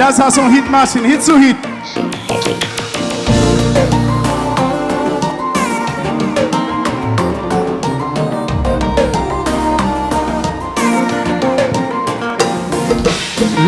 Jazz a son hit machine, hit sous hit.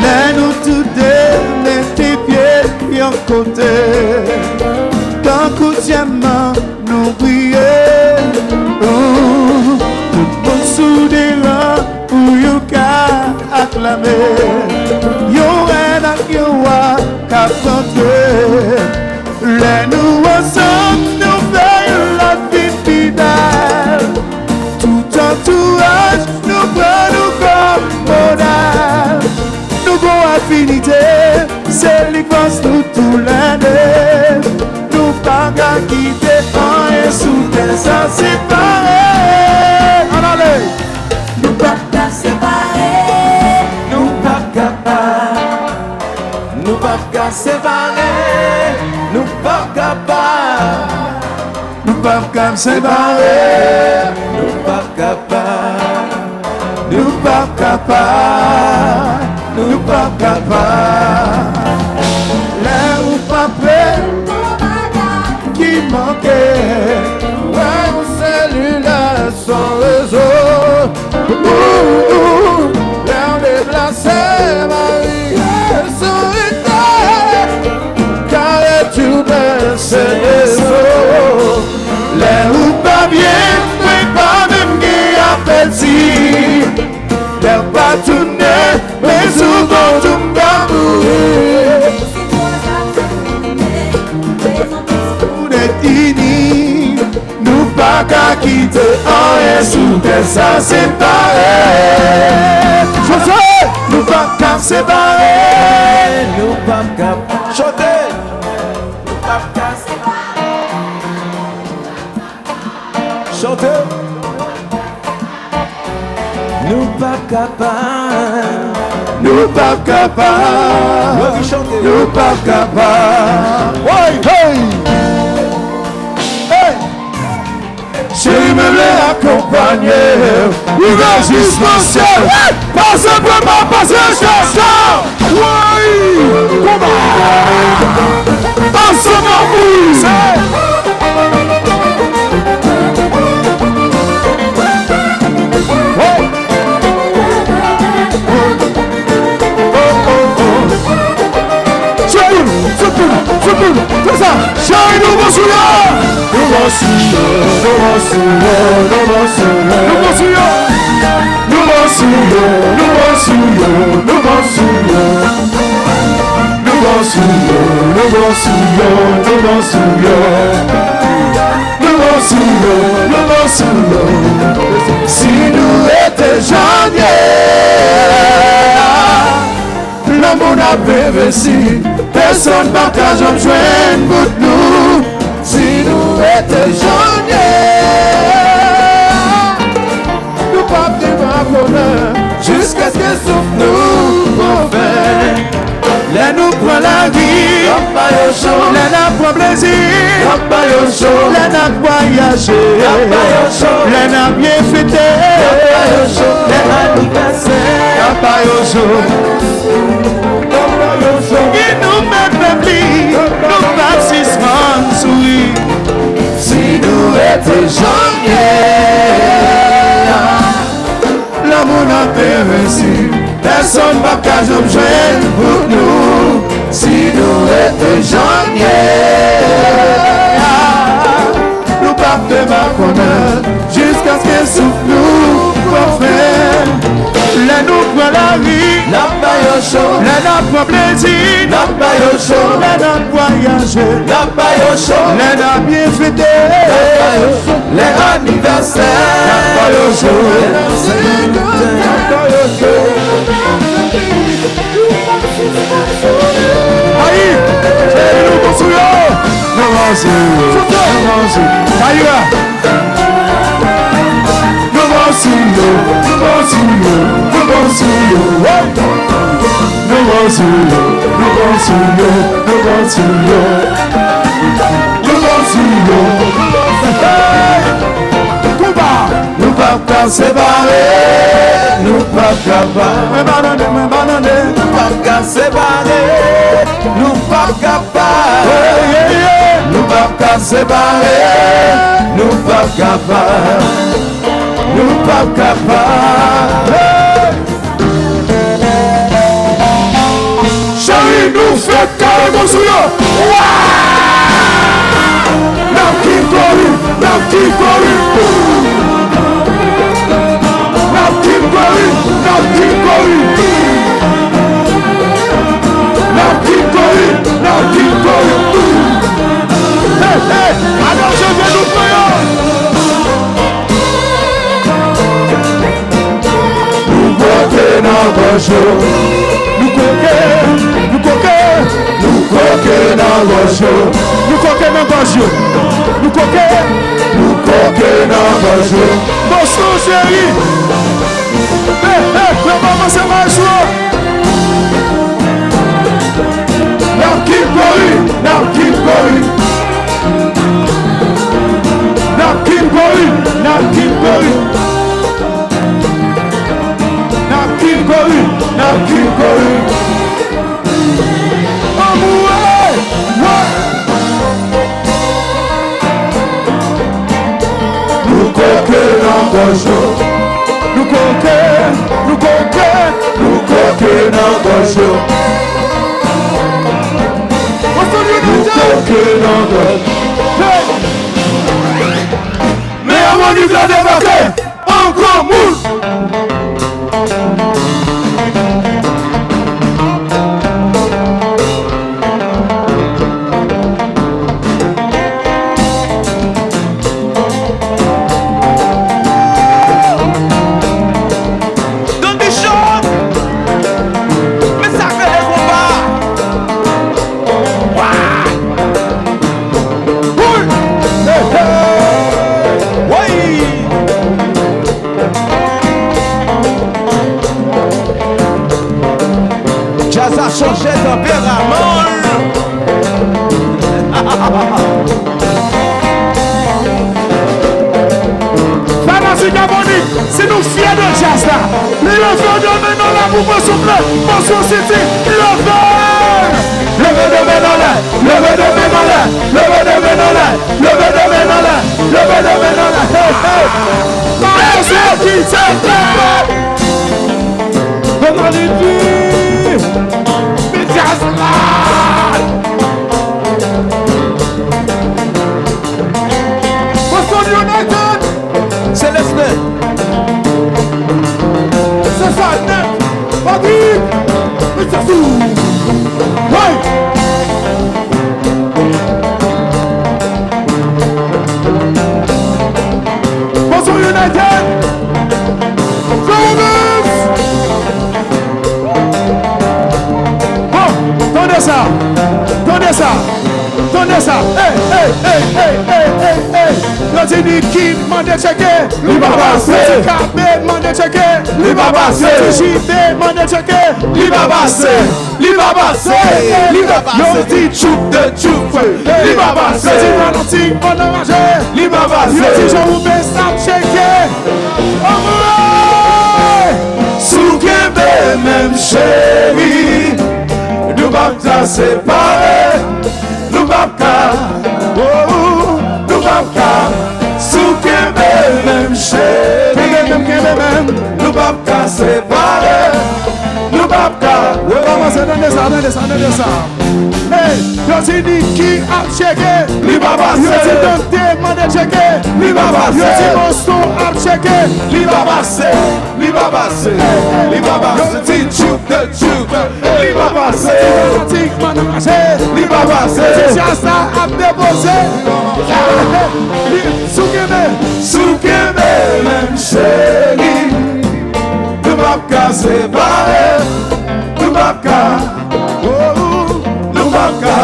Les nous tous deux, les pieds, yon côté. Tant que diamant, nous briller. Tout bon sous des rangs, pour yon ka acclamer. Yon ren ak yon wa ka chanter. Les nous ensemble, nous faisons la vie finale. Tout entourage, nous prenons comme modèle. Nous avons affinité, c'est l'immense nous tous l'année. Nous pas qu'à quitter un et sous des à séparer. Allez, nous pas qu'à séparer, nous pas capables, nous pas qu'à séparer, nous pas capables, nous pas qu'à séparer, nous pas capables, nous pas capables. Nous pas capables, là où pas prêt, qui manquait, ouais, mon cellulaire sans réseau, l'air déplacé, Marie, sans état, car tu baisses réseau, l'air où pas bien, mais pas même qui appelle-t-il, l'air pas tourné. Mais souvent tu m'as nous êtes unis, nous pas qu'à quitter un et sous des à séparer. Nous pas qu'à séparer, nous pas qu'à chanter, nous pas qu'à séparer, chanter, nous pas capables. Nous pas capables, nous pas capables. Hey, hey, hey. Chérie, me l'ai accompagné. Il va jusqu'au ciel. Pas simplement passer chanson. Oui, combat. Ensemble, oui. Fais ça, chérie, nous vont souiller. Nous vont souiller, nous vont souiller, nous vont souiller. Nous vont souiller, nous vont souiller, nous vont souiller. Nous vont souiller, nous vont souiller, nous vont souiller. Nous vont souiller, nous vont souiller. Si nous étions janvier, l'amour n'a pas réussi. Personne ne partage en joindre pour nous. Si nous étions jeunes, nous pas devant bonheur jusqu'à ce que souffle nous confère. Là nous prend la vie, là nous prend plaisir, là nous voyager, là nous bien fêter, là et nous même peuplés, nous baptisons souris. Si nous étions jeunes, l'amour n'a pas réussi. Personne ne va pas nous joindre pour nous. Si nous étions jeunes, nous partons ma connaître jusqu'à ce que souffle nous confère. Là nous prend la vie, là nous prend plaisir, là nous voyager, là nous bien fêter, les anniversaires, aïe, nous construisons, nous avancons, aïe. Nous qu'à séparer, nous pas capables. Nous pas qu'à séparer, nous pas capables. Nous pas qu'à séparer, nous pas capables. Nous pas capables. Chérie, nous fait carrément sur eux. N'a qui corru, n'a qui corru. N'a qui corru, n'a qui corru. N'a qui corru, n'a qui corru. Hey, hey, alors je vais nous prier. Nous coquons dans vos jours. Nous coquons, nous coquons. Nous coquons dans vos jours. Nous coquons dans vos jours. Nous coquons. Nous coquons dans vos jours. Bonsoir chérie. Hey, hey, le maman c'est ma joie. N'a qui corru, n'a qui corru. N'a qui corru, n'a qui corru. N'a qui corru, n'a qui corru. Amoureux, ouais. Nous coquons dans vos jours. Nous coquons, nous coquons. Nous coquons dans vos jours. Nous coquons dans vos jours. Mais avant du plat débarqué, encore moule. Don Bichon, mais ça fait des combats. Moule. Hey, hey. Oui. Jazz a changé de tempérament. Pharmacie Gabonique, c'est nous fiers de jazz là. Les enfants de maintenant là pour vos souffles, vos sociétés, levez de main dans l'air, levez de main dans l'air, levez de main dans l'air, levez de main dans l'air, levez de main dans l'air. Hey, hey. C'est qui s'appelle? Comment les mais jazz là. Boston United. C'est l'esprit. C'est ça, net. Patrick. Mais ça fout. Ouais. Boston United. Jonas. Bon, tendez ça. Tendez ça. Tendez ça. Hey, hey, hey, hey, hey, hey, hey. L'antini qui m'a checké. Li va passer. KB m'a checké. Li va passer. JB m'a checké. Li va passer. Li va passer. Li va passer. Yo dit choup de choup. Li va passer. Yo dit Valentin on a mangé. Li va passer. Yo dit Jean Roubin snap checké. Soukebe même chérie. Nous pas ta séparer. Nous pas ta. Nous pas ta. Soukebe même chérie. Nous pas ta séparer. Nous pas ta. Donnez ça. Hey, yo dit qui a checké. Li va passer. Yo dit Dante m'a checké. Li va passer. Yo dit Boston a checké. Li va passer. Li va passer. Li va passer. Ti choup de choup. Li va passer. Valentin m'a mangé. Li va passer. Jasta a déposé. Soukebe. Soukebe même chérie. Nous pas qu'à séparer. Nous pas qu'à. Nous pas qu'à.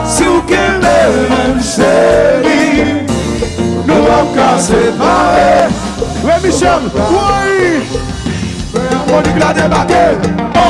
Soukebe même chérie. Nous pas qu'à séparer. Oui, Michel. Oui. On dit que la débarqué. On